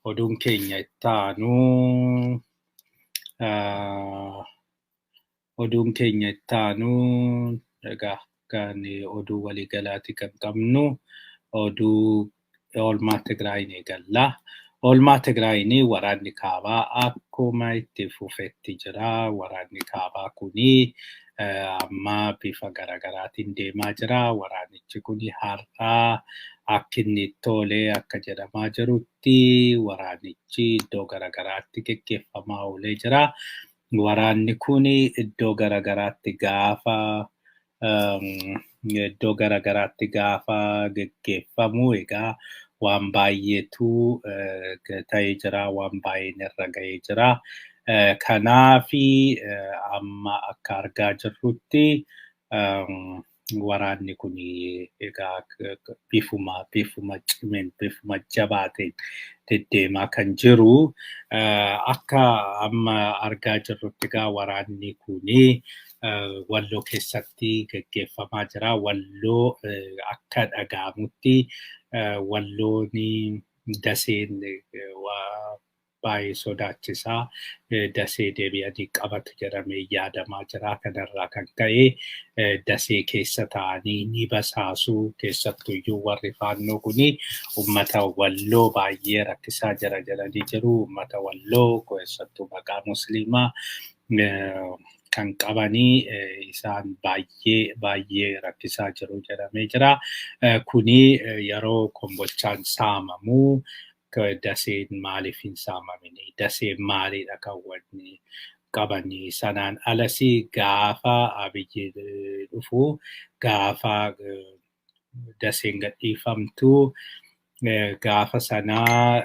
oduun keenya itti aanu egaa kan oduu waliigalaati kan qabnu oduu oolmaa Tigraay ni eegalla. Oolmaa Tigraay waraanni kaabaa akkuma itti fufetti jira. Waraanni kaabaa kuni amma bifa garaagaraatiin deemaa jira. Waraanichi kuni har'aa akka inni tolee akka jedhamaa jirutti waraanichi iddoo garaagaraatti gaggeeffamaa oolee jira. Waraanni kun iddoo garaagaraatti gaafa gaggeeffamu egaa waan baay'eetu ta'ee jira, waan baay'een irra ga'ee jira. Kanaafi amma akka argaa jirrutti waraanni kun egaa bifuma cimeen bifuma jabaateen deddeemaa kan jiru. Akka amma argaa jirrutti egaa waraanni kun Walloo keessatti gaggeeffamaa jira. Walloo akka dhaga'amutti Walloon daseen baay'ee sodaachisaa. Dasee deebi'anii qabatu jedhamee yaadamaa jira. Kanarraa kan ka'e dasee keessa taa'anii ni basaasu. Keessattuyyuu warri faannoo kuni uummata Walloo baay'ee rakkisaa jira jedhanii jiru. Uummata Walloo keessattuu maqaa Musliimaa kan qabanii isaan baay'ee rakkisaa jiru jedhamee jira. Kuni yeroo kombolchaan saamamuu daseen maaliif hin saamamini? Daseen maalidha kan wanni qabanii? Sanaan alasii gaafa Abiyyi dhufu gaafa daseen gadhiifamtu gaafa sanaa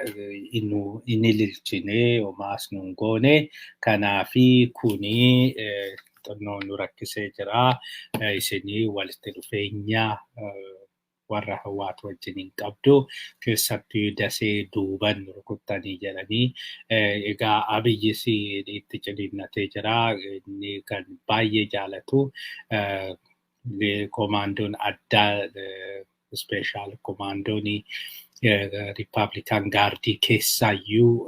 inni ililchine homaas nuun goone. Kanaafi kuni xinnoo nu rakkisee jira. Isinii walitti dhufeenya warra Hawwaatu wajjin hin qabdu. Keessattuu dasee duuban rukuttanii jedhanii. Egaa Abiyyis itti ciniinnatee jira. Inni kan baay'ee jaalatu komaandoon addaa ispeeshaal komaandoon Riippaabilikaan gaardii keessaayyuu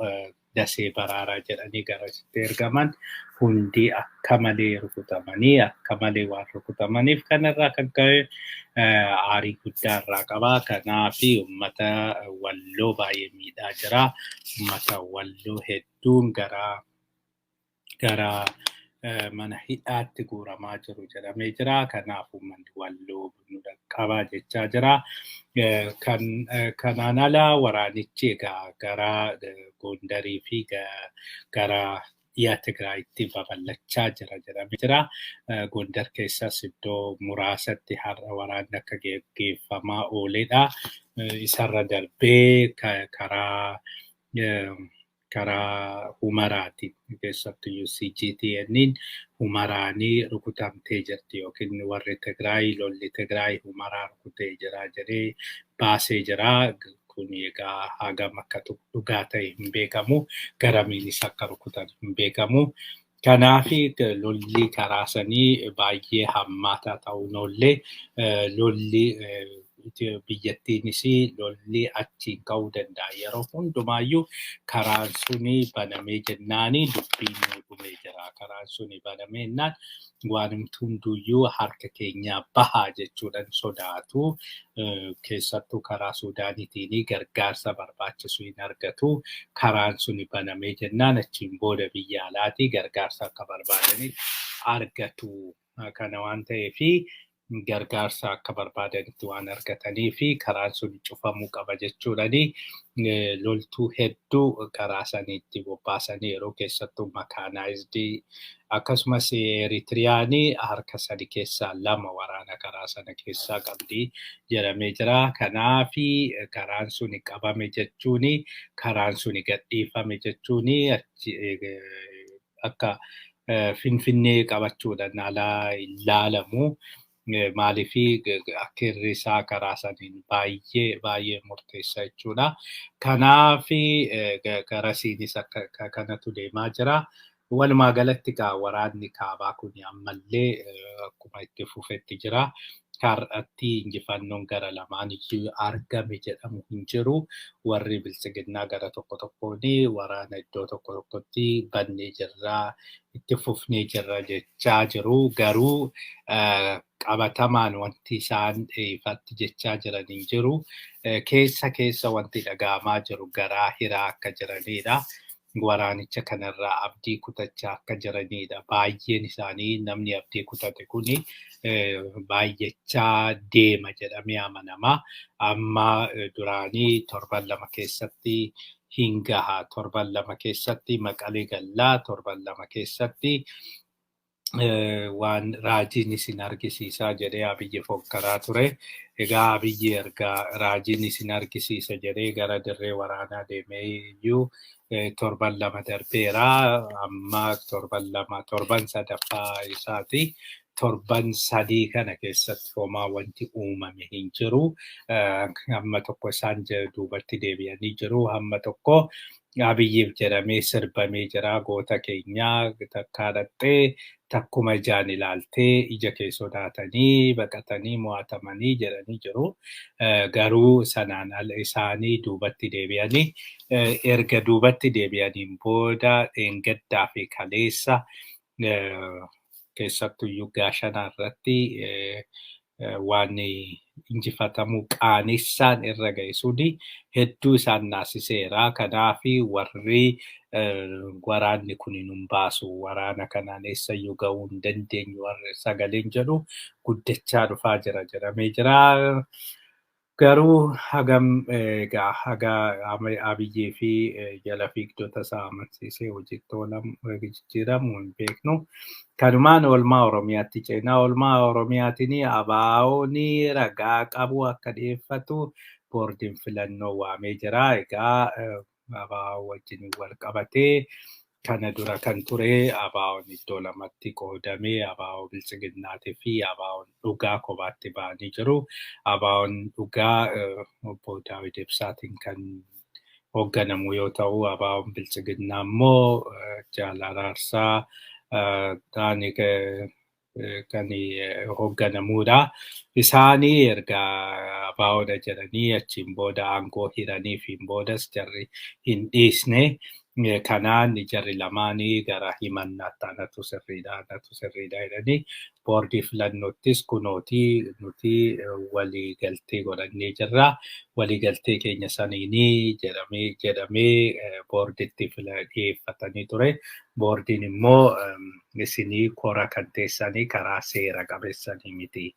dasee baraaraa jedhanii garasitti ergaman hundi akka malee rukutamanii akka malee waan rukutamaniif kanarraa kan ka'e aarii guddaa irraa qaba. Kanaafi uummata Walloo baay'ee miidhaa jira. Uummata Walloo hedduun gara mana hidhaatti guuramaa jiru jedhamee jira. Kanaaf uummanni Walloo nu dhaqqabaa jechaa jira. Kanaan ala waraanichi egaa gara Gondarii fi gara dhiyaa Tigraayitti babal'achaa jira jedhamee jira. Gondar keessas iddoo muraasatti har'a waraanni akka gaggeeffamaa ooledha. Isarra darbee karaa Humaraati. Keessattuyyuu CGTN'n Humaraanii rukutamtee jirti yookiin warri Tigraay lolli Tigraay Humaraa rukutee jira jedhee baasee jira. Kun egaa hagam akka dhugaa ta'e hin beekamu. Garamiinis akka rukutan hin beekamu. Kanaafi lolli karaa sanii baay'ee hammaataa ta'uun oollee lolli biyyattiinis lolli achiin ka'uu danda'a. Yeroo hundumaayyuu karaan suni banamee jennaani dubbiin dhumee jira. Karaan suni banamee jennaan waan hunduyyuu harka keenyaa bahaa jechuudhaan sodaatu. Keessattuu karaa Suudaaniitiin gargaarsa barbaachisu hin argatu. Karaan suni banamee jennaan achiin booda biyya alaatii gargaarsa akka barbaadaniif argatu. Kana waan ta'eefi gargaarsa akka barbaadanitti waan argataniifi karaan sun cufamuu qaba jechuudhaani loltuu hedduu karaa saniitti bobbaasanii yeroo keessattuu makaanaayizidii akkasumas Eritiriyaanii harka sadi keessaa lama waraana karaa sana keessaa qabdi jedhamee jira. Kanaafi karaan suni qabame jechuuni karaan suni gadhiifame jechuuni akka Finfinnee qabachuudhaan alaa ilaalamu. Maaliifi akka hir'isaa karaa saniin baay'ee murteessaa jechuudha. Kanaafi garasiinis akka kanatu deemaa jira. Walumaa galatti waraanni kaabaa kun ammallee akkuma itti fufetti jira. har'atti injifannoon gara lamaaniyyuu argame jedhamu hin jiru. Warri biltsiginnaa gara tokkoon waraana iddoo tokkotti bannee jirraa, itti fufnee jirra jechaa jiru. Garuu qabatamaan wanti isaan ifatti jechaa jiran hin jiru. Keessa wanti dhaga'amaa jiru garaa hiraa akka jiranidha. Waraanicha kanarraa abdii kutachaa akka jiranidha. Baay'een isaanii namni abdii kutate kuni baay'achaa deema jedhamee amanama. Amma duraanii torban lama keessatti hin gaha. Torban lama keessatti Maqalee gallaa. Torban lama keessatti waan raajiin isin argisiisaa jedhee Abiyyi fokkaraa ture. Egaa Abiyyi erga raajiin isin argisiisa jedhee gara dirree waraanaa deemee iyyuu torban lama darbeera. Amma torban sadaffaa isaati. Torban sadii kana keessatti homaa wanti uumame hin jiru. Hamma tokko isaan duubatti deebi'anii jiru. Hamma tokko Abiyyiif jedhamee sirbamee jira. Goota keenyaa takkaa dhattee takkuma ijaan ilaaltee ija kee sodaatanii baqatanii mo'atamanii jedhanii jiru. Garuu sanaan ala isaanii duubatti deebi'anii erga duubatti deebi'aniin booda dheengaddaa fi kaleessa keessattuyyuu gaashanaa irratti waan injifatamuu qaanessaan irra ga'e suni hedduu isaan naasiseera. Kanaaf warri waraanni kun nun baasu waraana kanaan eessayyuu ga'uu hin dandeenyu warri sagaleen jedhu guddachaa dhufaa jira jedhamee jira. Garuu hagam haga Abiyyii fi jala fiigdota isaa amansiisee hojiitti jijjiiramu hin beeknu. Kanumaan oolmaa Oromiyaatti ceenaa. Oolmaa Oromiyaatiin ABO'n ragaa qabu akka dhiyeeffatu boordiin filannoo waamee jira. Egaa ABO wajjin wal qabatee kana dura kan ture ABO'n iddoo lamatti qoodamee ABO biltsiginnaatii fi ABO'n dhugaa kophaatti ba'anii jiru. ABO'n dhugaa obbo Daawit Ibsaatiin kan hoogganamu yoo ta'u, ABO'n biltsiginnaa immoo Jaal Araarsaa kan hoogganamudha. Isaanii erga ABO'dha jedhanii achiin booda aangoo hiranii fi boodas jarri hin dhiisne. Kanaan jarri lamaanii gara himannaatti anatu sirriidha jedhanii boordii filannoottis kunooti nuti waliigaltee godhannee jirra. Waliigaltee keenya saniini jedhamee boordiitti dhiyeeffatanii ture. Boordiin immoo isinii kora kan teessanii karaa seera qabeessanii miti.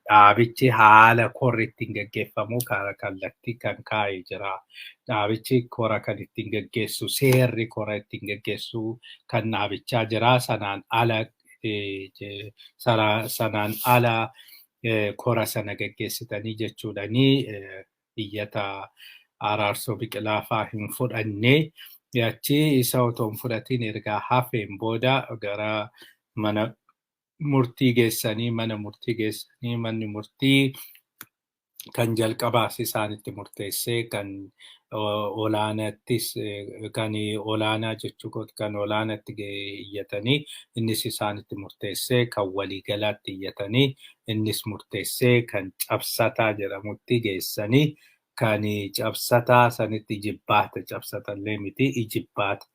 Dhaabichi haala korri ittiin gaggeeffamu kallattii kan kaa'ee jira. Dhaabichi kora kan ittiin gaggeessu seerri kora ittiin gaggeessu kan dhaabichaa jira. Sanaan ala kora sana gaggeessitanii jechuudhanii iyyata Araarsoo Biqilaa fa'aa hin fudhanne. Achi isa otoo hin fudhatiin erga hafeen booda gara mana murtii geessanii manni murtii kan jalqabaas isaanitti murteessee kan olaanaattis kan olaanaa jechuu kan olaanaatti iyyatanii innis isaanitti murteessee kan waliigalaatti iyyatanii innis murteessee kan cabsataa jedhamutti geessanii kan cabsataa sanitti jibbaata cabsatallee miti ijibbaata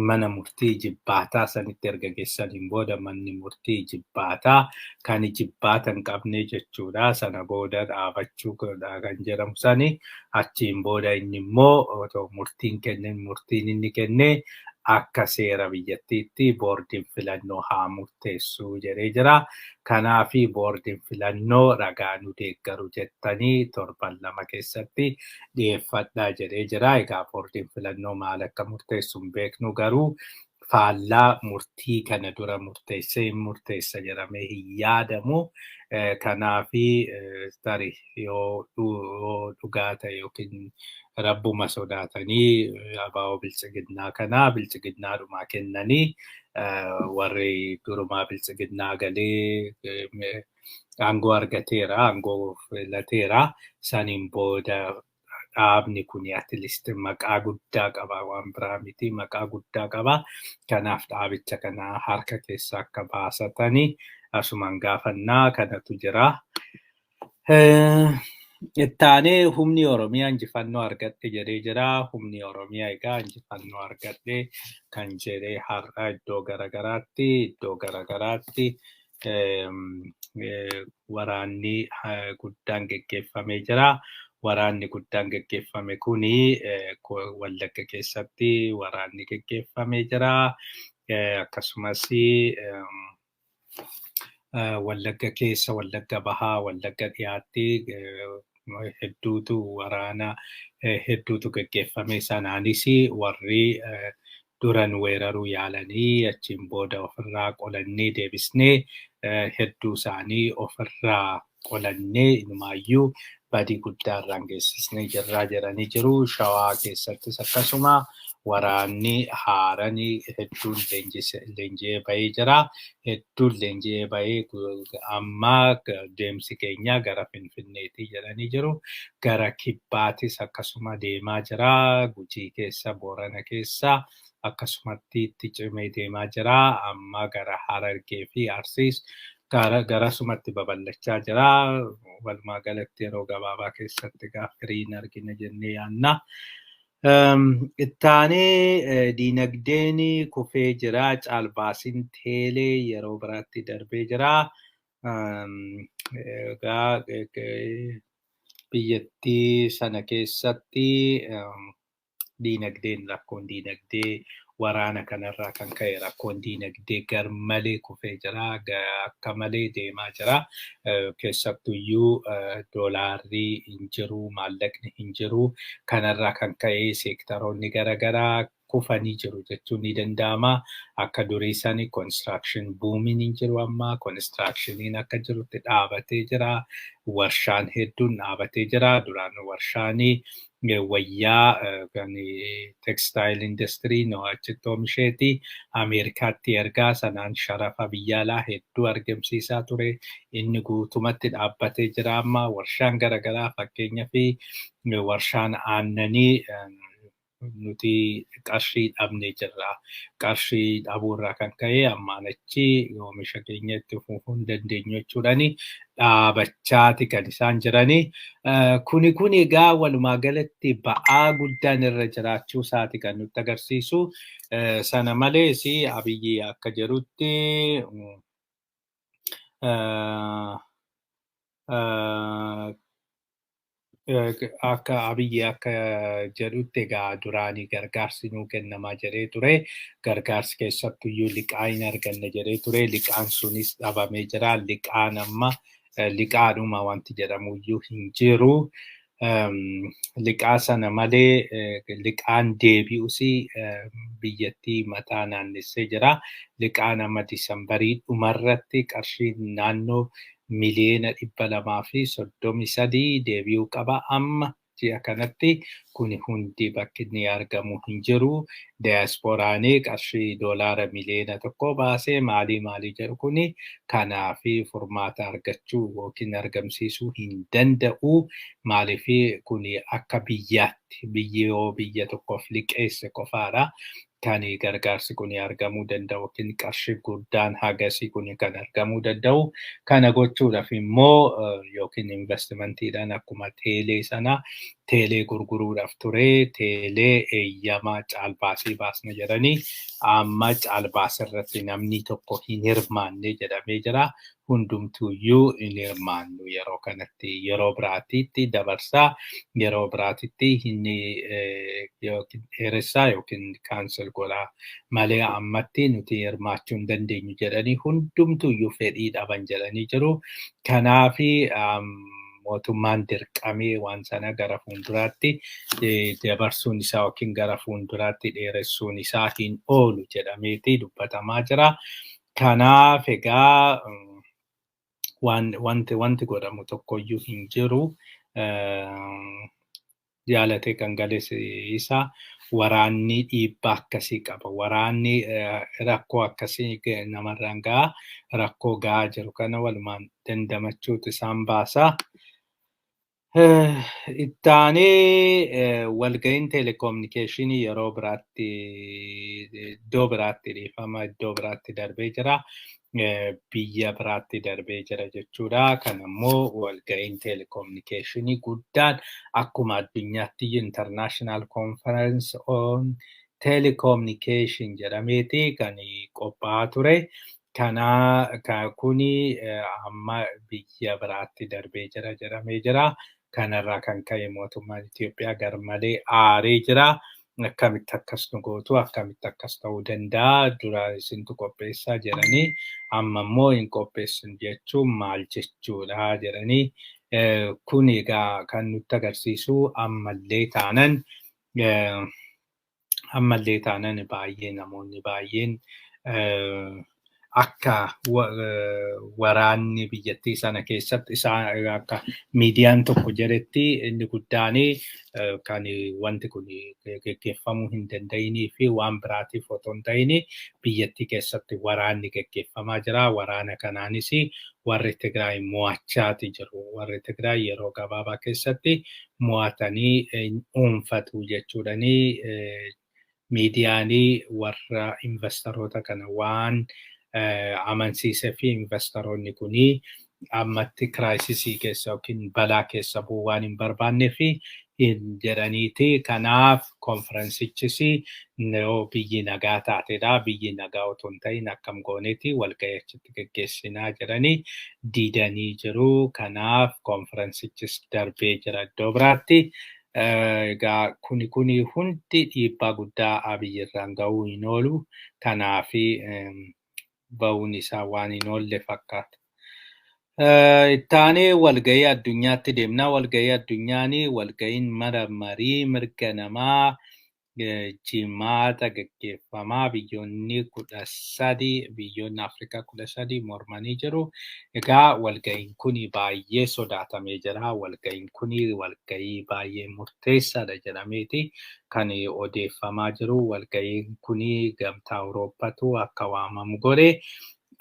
mana murtii jibbaataa sanitti erga geessaniin booda manni murtii jibbaataa kan jibbaata hin qabne jechuudha. Sana booda dhaabachuu kan jedhamu sani achiin booda inni immoo otoo murtiin inni kenne akka seera biyyattiitti boordiin filannoo haa murteessu jedhee jira. Kanaafi boordiin filannoo ragaa nu deeggaru jettanii torban lama keessatti dhiyeeffadhaa jedhee jira. Egaa boordiin filannoo maal akka murteessu hin beeknu garuu faallaa murtii kana dura murteessa jedhamee hin yaadamu. Kanaafi tarii yoo dhugaa ta'e yookiin rabbuma sodaatanii ABO biltsiginnaa kanaa biltsiginnaadhumaa kennanii warri durumaa biltsiginnaa galee aangoo argateera, aangoo filateera. Saniin booda dhaabni kun atleast maqaa guddaa qaba waan biraa miti maqaa guddaa qaba. Kanaaf dhaabicha kana harka keessa akka baasatanii asumaan gaafannaa kanatu jira. Ittaanee humni Oromiyaa injifannoo argadhe jedhee jira. Humni Oromiyaa egaa injifannoo argadhe kan jedhee har'a iddoo garagaraatti waraanni guddaan geggeeffamee jira. Waraanni guddaan geggeeffame kuni Wallagga keessatti waraanni geggeeffamee jira. Akkasumas Wallagga keessa, Wallagga bahaa, Wallagga dhiyaatti hedduutu waraana hedduutu geggeeffame. Sanaanis warri duran weeraruu yaalanii achiin booda ofirraa qolannee deebisnee hedduu isaanii ofirraa qolannee inumaayyuu badii guddaa irraan geessisnee jirraa jedhanii jiru. Shawaa keessattis akkasuma waraanni haaraan hedduun leenji'ee bahee jira. Hedduun leenji'ee bahee amma deemsi keenya gara Finfinneetii jedhanii jiru. Gara Kibbaatis akkasuma deemaa jira. Gujii keessa, Boorana keessa akkasumatti itti cimee deemaa jira. Amma gara Harargee fi Arsiis garasumatti babal'achaa jira. Walumaa galatti yeroo gabaabaa keessatti firiin argina jennee yaadna. Ittaanee diinagdeen kufee jira. Caalbaasiin teelee yeroo biraatti darbee jira. Biyyattii sana keessatti diinagdeen rakkoon diinagdee waraana kanarraa kan ka'e rakkoon diinagdee garmalee kufee jira. Akka malee deemaa jira. Keessattuyyuu doolaarri hin jiru, maallaqni hin jiru. Kanarraa kan ka'e seektaroonni garaagaraa kufanii jiru jechuun ni danda'ama. Akka durii sani construction buumiin hin jiru amma. Constructioniin akka jirutti dhaabatee jira. Warshaan hedduun dhaabatee jira. Duraan warshaanii wayyaa kan textile industry achitti oomisheeti Ameerikaatti ergaa sanaan sharafa biyya alaa hedduu argamsiisaa ture. Inni guutumatti dhaabbatee jira amma. Warshaan garaagaraa fakkeenyaaf warshaan aannanii nuti qarshii dhabnee jirra. Qarshii dhabuurraa kan ka'e ammaan achi oomisha keenya itti fufuu hin dandeenyu jechuudhaani dhaabachaati kan isaan jirani. Kun egaa walumaa galatti ba'aa guddaan irra jiraachuu isaati kan nutti agarsiisu. Sana malees Abiyyi akka jedhutti akka Abiyyi akka jedhutti egaa duraanii gargaarsi nuu kennamaa jedhee ture. Gargaarsi keessattuyyuu liqaa hin arganne jedhee ture. Liqaan sunis dhabamee jira. Liqaan amma liqaadhuma wanti jedhamuyyuu hin jiru. Liqaa sana malee liqaan deebi'us biyyattii mataa naannessee jira. Liqaan amma Disambarii dhumarratti qarshii naannoo miliyoona 233 deebi'uu qaba. Amma ji'a kanatti kuni hundi bakki inni argamu hin jiru. Diyaasporaan qarshii doolaara miliyoona 1 baasee maalii jedhu kuni kanaafi furmaata argachuu yookiin argamsiisuu hin danda'u. Maaliif kuni akka biyyaatti biyya tokkoof liqeesse qofaadha. Kan gargaarsi kun argamuu danda'u yookiin qarshii guddaan hagasii kun kan argamuu danda'u. Kana gochuudhaaf immoo yookiin investimentiidhaan akkuma teelee sana teelee gurguruudhaaf ture. Teelee eeyyamaa caalbaasii baasna jedhanii amma caalbaasii irratti namni tokko hin hirmaanne jedhamee jira. Hundumtuuyyuu hin hirmaannu yeroo kanatti yeroo biraatitti dabarsaa yeroo biraatitti hin dheeressaa yookiin kaansel godhaa malee ammatti nuti hirmaachuu hin dandeenyu jedhanii hundumtuuyyuu fedhii dhaban jedhanii jiru. Kanaafi mootummaan dirqamee waan sana gara fuulduraatti dabarsuun isaa yookiin gara fuulduraatti dheeressuun isaa hin oolu jedhameeti dubbatamaa jira. Kanaaf egaa wanti godhamu tokkoyyuu hin jiru. Jaalatee kan gales isa waraanni dhiibbaa akkasii qaba. Waraanni rakkoo akkasii namarraan ga'a. Rakkoo ga'aa jiru kana walumaan dandamachuutu isaan baasa. Ittaanee walga'iin telekominikeeshinii yeroo biraatti iddoo biraatti dhiifama iddoo biraatti darbee jira. biyya biraatti darbee jira jechuudha. Kan ammoo walga'iin telecommunicationii guddaan akkuma addunyaatti international conference on telecommunication jedhameeti kan qophaa'aa ture. Kuni amma biyya biraatti darbee jira jedhamee jira. Kanarraa kan ka'e mootummaan Itoophiyaa garmalee aaree jira. Akkamitti akkas nu gootu, akkamitti akkas ta'uu danda'a, dura isintu qopheessaa jedhanii amma immoo hin qopheessin jechuun maal jechuudha jedhanii kun egaa kan nutti agarsiisu ammallee taanan baay'ee namoonni baay'een akka waraanni biyyattii sana keessatti isaan akka miidiyaan tokko jedhetti inni guddaan kan wanti kun gaggeeffamuu hin danda'inii fi waan biraatiif otoo hin ta'in biyyattii keessatti waraanni gaggeeffamaa jira. Waraana kanaanis warri Tigraay mo'achaati jiru. Warri Tigraay yeroo gabaabaa keessatti mo'atanii dhuunfatu jechuudhanii miidiyaanii warra investoroota kana waan amansiisee fi investoroonni kuni ammatti kiraayisisii keessa yookiin balaa keessa bu'uu waan hin barbaannee fi jedhaniiti. Kanaaf konferensichis biyyi nagaa taatedha. Biyyi nagaa otoo hin ta'in akkam gooneeti walga'ii achitti gaggeessinaa jedhanii diidanii jiru. Kanaaf konferensichis darbee jira iddoo biraatti. Egaa kuni hundi dhiibbaa guddaa Abiy irraan ga'uu hin oolu. Kanaaf ba'uun isaa waan hin oolle fakkaata. Ittaanee walga'ii addunyaatti deemnaa. Walga'ii addunyaanii walga'iin marii mirga namaa jimaata gaggeeffamaa biyyoonni biyyoonni Afrikaa 13 mormanii jiru. Egaa walga'iin kuni baay'ee sodaatamee jira. Walga'iin kuni walga'ii baay'ee murteessaadha jedhameeti kan odeeffamaa jiru. Walga'iin kuni gamtaa Awurooppatu akka waamamu godhe.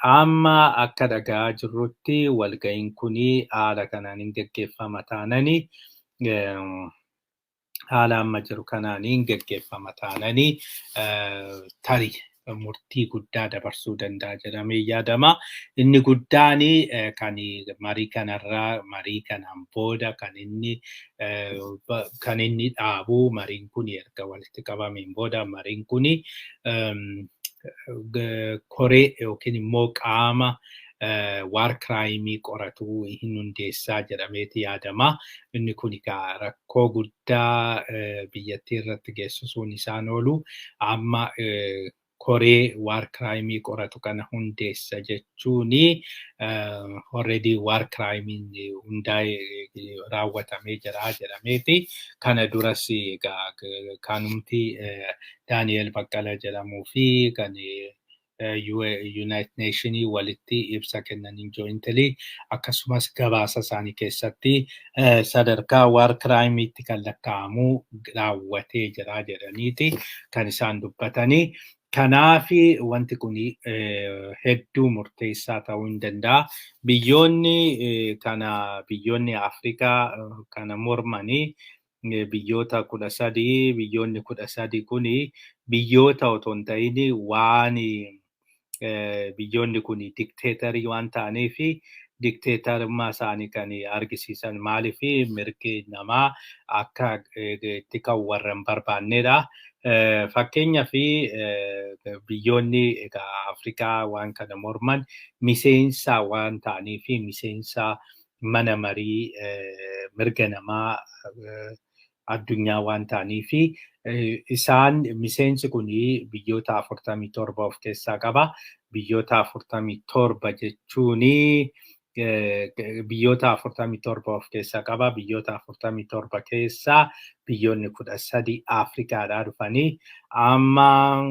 Amma akka dhagaa jirrutti walga'iin kuni haala kanaan hin gaggeeffama taananii haala amma jiru kanaan hin gaggeeffama taananii tarii murtii guddaa dabarsuu danda'a jedhamee yaadama. Inni guddaan kan marii kanaan booda kan inni dhaabu mariin kun erga walitti qabameen booda mariin kun koree yookiin immoo qaama waar kiraayimii qoratu hin hundeessaa jedhameeti yaadama. Inni kun rakkoo guddaa biyyattii irratti geessisuun isaan oolu. Amma koree waar kiraayimii qoratu kana hundeessa jechuuni already waar kiraayimiin hundaa'ee raawwatamee jira jedhameeti. Kana duras kanumti Daani'el Baqqala jedhamuu fi kan United Nations walitti ibsa kennaniin jointly akkasumas gabaasa isaanii keessatti sadarkaa waar kiraayimiitti kan lakkaa'amu raawwatee jira jedhaniiti kan isaan dubbatanii. Kanaaf wanti kun hedduu murteessaa ta'uu hin danda'a. Biyyoonni Afrikaa kana mormanii biyyoota 13 biyyoonni 13 kun biyyoota otoo hin ta'in waan biyyoonni kun dikteetarii waan ta'aniif dikteetarummaa isaanii kan argisiisan maaliif mirgi namaa akka itti kan warra hin barbaannedha. Fakkeenyaaf biyyoonni Afrikaa waan kana morman miseensa waan ta'aniif miseensa mana marii mirga namaa addunyaa waan ta'aniif isaan miseensi kun biyyoota 47 of keessaa qaba. Biyyoota 47 jechuun biyyoota 47 of keessaa qaba. Biyyoota 47 keessaa biyyoonni 13 Afrikaadhaa dhufanii amma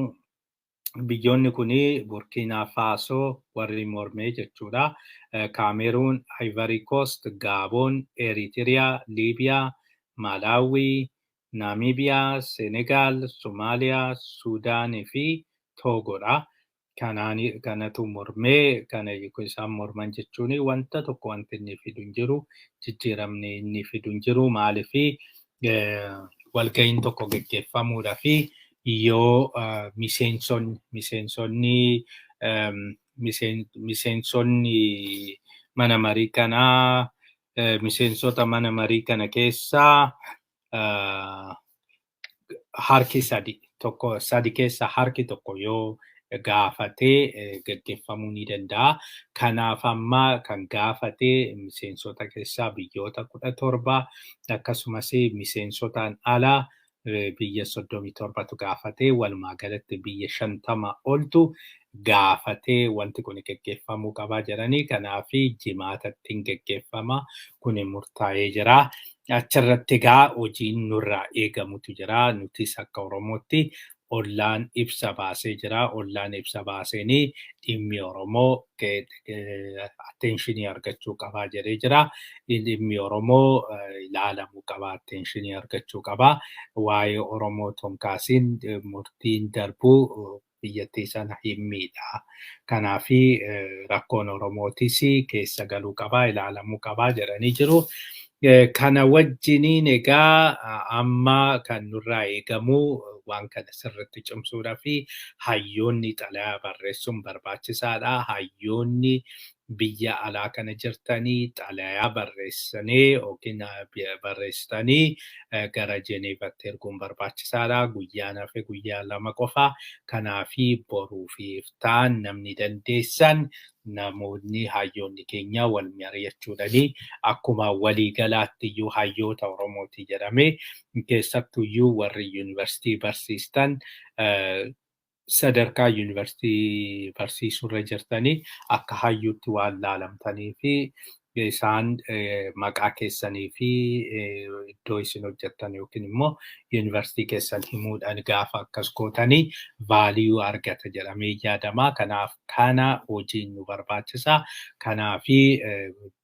biyyoonni kun Burkina Faso warri mormee jechuudha. Kaameruun, Ivory Coast, Gabon, Eritrea, Libiyaa, Malawi, Namibia, Senegal, Somalia, Sudan fi Togodha. Kanatu mormee kana isaan morman jechuun wanta tokko wanti inni fidu hin jiru, jijjiiramni inni fidu hin jiru. Maaliif walga'iin tokko gaggeeffamuudha fi yoo miseensonni miseensonni mana marii kanaa miseensota mana marii kana keessaa harki sadi keessa harki tokko yoo gaafatee gaggeeffamuu ni danda'a. Kanaaf amma kan gaafatee miseensota keessaa biyyoota 17 akkasumas miseensotaan alaa biyya 37tu gaafatee walumaa galatti biyya 50 oltu gaafatee wanti kun gaggeeffamuu qabaa jedhanii kanaaf jimaatatti gaggeeffama kun murtaa'ee jira. Achirratti egaa hojiin nurraa eegamutu jira. Nutis akka Oromootti ollaan ibsa baasee jira. Ollaan ibsa baaseenii dhimmi Oromoo atteenshinii argachuu qabaa jedhee jira. Dhimmi Oromoo ilaalamuu qabaa, atteenshinii argachuu qabaa. Waa'ee Oromoo tonkaasiin murtiin darbuu biyyattii sana hin miidha. Kanaaf rakkoon Oromootis keessa galuu qabaa, ilaalamuu qabaa jedhanii jiru. Kana wajjiniin egaa amma kan nurraa eegamu waan kana sirriitti cimsuudhaa fi hayyoonni xalayaa barreessuun barbaachisaadha. Hayyoonni biyya alaa kana jirtanii xalayaa barreessanii yookiin barreessitanii gara Jeneevaatti erguun barbaachisaadha. Guyyaan hafe guyyaa 2 qofa. Kanaaf boruu fi iftaan namni dandeessan namoonni hayyoonni keenya wal mari'achuudhaanii akkuma waliigalaatti iyyuu hayyoota Oromooti jedhamee keessattuu iyyuu warri yuunivarsiitii barsiistan sadarkaa yuunivarsiitii barsiisurra jirtanii akka hayyuutti waan laalamtanii fi isaan maqaa keessanii fi iddoo isin hojjettan yookiin immoo yuunivarsiitii keessan himuudhaan gaafa akkas gootanii vaaliyuu argata jedhamee yaadama. Kanaaf kana hojiin nu barbaachisa. Kanaaf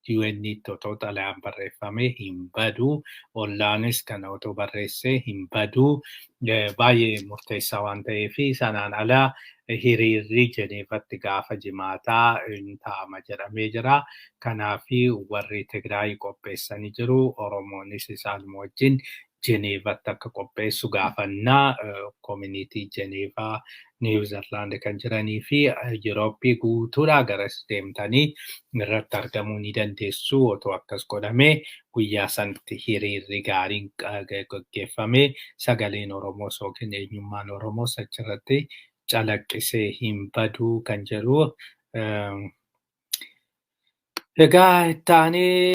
UN'tti otoo xalayaan barreeffamee hin badu, ollaanis kana otoo barreessee hin badu baay'ee murteessaa waan ta'eef sanaan alaa hiriirri Jeneevatti gaafa jimaataa hin taa'ama jedhamee jira. Kanaaf warri Tigraay qopheessanii jiru. Oromoonis isaanuma wajjin Jeneevatti akka qopheessu gaafannaa koominiitii Jeneevaa Niwuzilaand kan jiranii fi Yurooppii guutuudhaa garas deemtanii irratti argamuu ni dandeessu. Otoo akkas godhamee guyyaa sanatti hiriirri gaariin gaggeeffamee sagaleen Oromoos yookiin eenyummaan Oromoos achirratti calaqqisee hin baduu kan jedhu. Egaa itti aanee